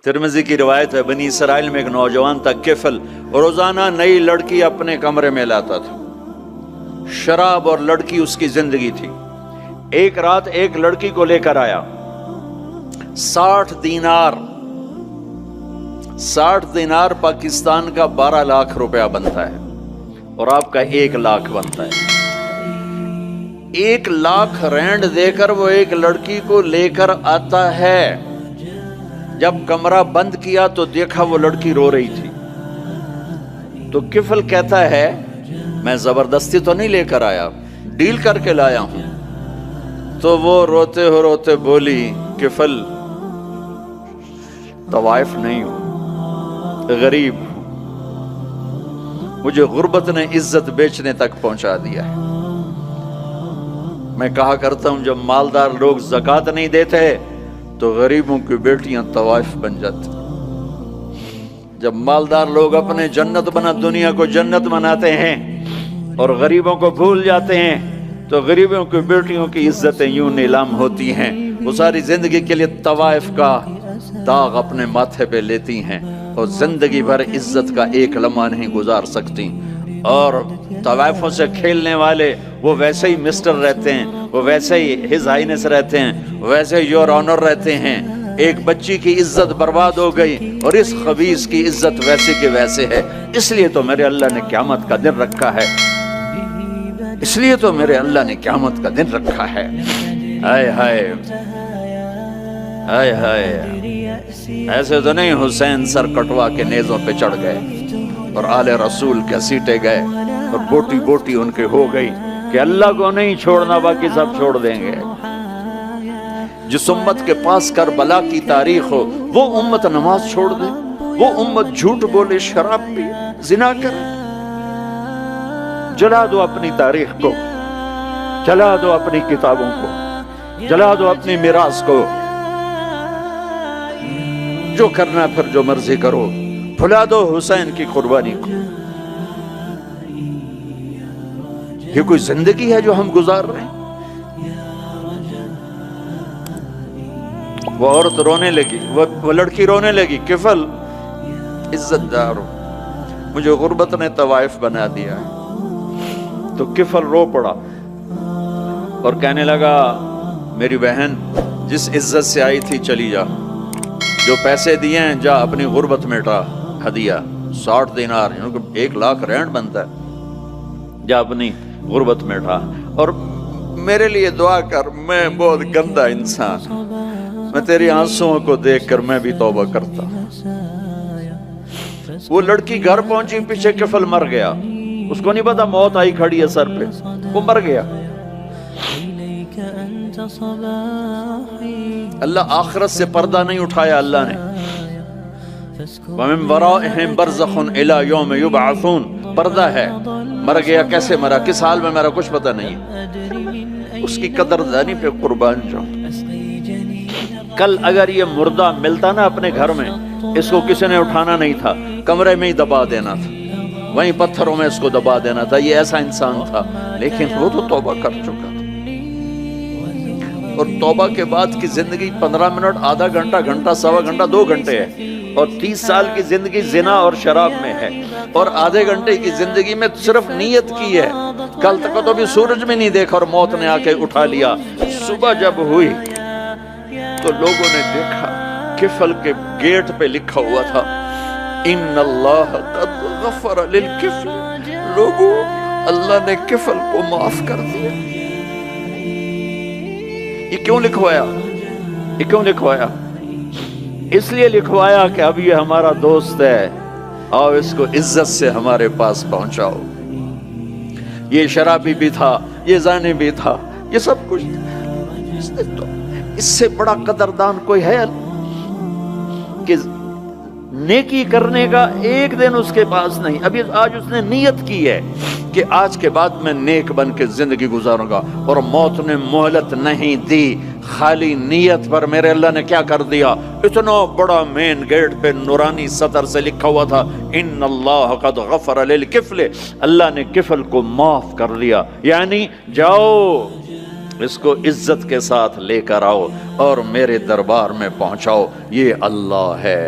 Tirmidhi की रिवायत है, बनी इसराइल में एक नौजवान था किफल, रोजाना नई लड़की अपने कमरे में लाता था। शराब और लड़की उसकी जिंदगी थी। एक रात एक लड़की को लेकर आया, 60 दिनार पाकिस्तान का 12 लाख रुपया बनता है, और आपका 1 लाख बनता है। 1 लाख रैंड देकर वो एक लड़की को लेकर आता है। जब कमरा बंद किया तो देखा वो लड़की रो रही थी। तो किफल कहता है, मैं जबरदस्ती तो नहीं लेकर आया, डील करके लाया हूं। तो वो रोते बोली, किफल तवाइफ नहीं हूं, गरीब हूं, मुझे गुर्बत ने इज्जत बेचने तक पहुंचा दिया है। मैं कहा करता हूं, जब मालदार लोग ज़कात नहीं देते तो गरीबों की बेटियां तवाइफ बन जाती। जब मालदार लोग अपने दुनिया को जन्नत बनाते हैं और गरीबों को भूल जाते हैं, तो गरीबों की बेटियों की इज्जतें यूं नीलाम होती हैं। वो सारी जिंदगी के लिए तवाइफ का दाग अपने माथे पे लेती हैं और जिंदगी भर इज्जत का एक लम्हा नहीं गुजार सकती। और तवाइफों से खेलने वाले वो वैसे ही मिस्टर रहते हैं, वो वैसे ही हिज हाइनेस रहते हैं, वैसे ही योर ऑनर रहते हैं। एक बच्ची की इज्जत बर्बाद हो गई और इस खबीस की इज्जत वैसे के वैसे है। इसलिए तो मेरे अल्लाह ने क़यामत का दिन रखा है, इसलिए तो मेरे अल्लाह ने क़यामत का दिन रखा है। हाय हाय हाय हाय, ऐसे तो नहीं हुसैन सर कटवा के नेज़ों पे चढ़ गए और आले रसूल के सीटे गए और बोटी बोटी उनके हो गई कि अल्लाह को नहीं छोड़ना, बाकी सब छोड़ देंगे। जिस उम्मत के पास करबला की तारीख हो, वो उम्मत नमाज छोड़ दे, वो उम्मत झूठ बोले, शराब पी, जिना करे। जला दो अपनी तारीख को, जला दो अपनी किताबों को, जला दो अपनी मिरास को। जो करना फिर जो मर्जी करो, भुला दो हुसैन की कुर्बानी को। ये कोई जिंदगी है जो हम गुजार रहे हैं? वो औरत रोने लगी, वो लड़की रोने लगी, किफल इज्जतदार हो, मुझे गुर्बत ने तवाइफ बना दिया है। तो किफल रो पड़ा और कहने लगा, मेरी बहन जिस इज्जत से आई थी चली जा, जो पैसे दिए हैं जा अपनी गुर्बत मिटा, हदिया 60 दिनार 1 लाख रैंड बनता है, जा अपनी गुर्बत मिटा और मेरे लिए दुआ कर। मैं बहुत गंदा इंसान, मैं तेरी आंसुओं को देखकर मैं भी तौबा करता। वो लड़की घर पहुंची, पीछे किफल मर गया। उसको नहीं पता मौत आई खड़ी है सर पे, वो मर गया। अल्लाह आखिरत से पर्दा नहीं उठाया। अल्लाह ने वमिन वराइहिम बरज़खुन इला यौम युबअसून, पर्दा है। मर गया, कैसे मरा, किस हाल में मरा, कुछ पता नहीं। उसकी कदरदानी पे कुर्बान जाऊं। कल अगर ये मुर्दा मिलता ना अपने घर में, इसको किसी ने उठाना नहीं था, कमरे में ही दबा देना था, वहीं पत्थरों में इसको दबा देना था। ये ऐसा इंसान था, लेकिन वो तो तौबा कर चुका था। और तौबा के बाद की जिंदगी 15 मिनट, आधा घंटा, घंटा, सवा घंटा, 2 घंटे है। और 30 साल की जिंदगी जिना और शराब में है, और आधे घंटे की जिंदगी में सिर्फ नीयत की है। कल तक तो भी सूरज में नहीं देखा और मौत ने आके उठा लिया। सुबह जब हुई तो लोगों ने देखा किफल के गेट पे लिखा हुआ था, इन्नल्लाह क़द गफ़र लिल किफ़ल। लोगों, अल्लाह ने किफल को माफ कर दिया। ये क्यों लिखवाया? ये क्यों लिखवाया? इसलिए लिखवाया कि अब ये हमारा दोस्त है, आओ इसको इज्जत से हमारे पास पहुंचाओ। ये शराबी भी था, ये जानी भी था, ये सब कुछ। तो इससे बड़ा कदरदान कोई है कि नेकी करने का एक दिन उसके पास नहीं। अभी आज उसने नियत की है कि आज के बाद मैं नेक बन के जिंदगी गुजारूंगा, और मौत ने मोहलत नहीं दी। खाली नियत पर मेरे अल्लाह ने क्या कर दिया, इतना बड़ा मेन गेट पे नूरानी सतर से लिखा हुआ था, इन्नल्लाह क़द गफ़र लिल किफ़ल। अल्लाह ने किफल को माफ कर दिया। यानी जाओ इसको इज्जत के साथ लेकर आओ और मेरे दरबार में पहुंचाओ। ये अल्लाह है।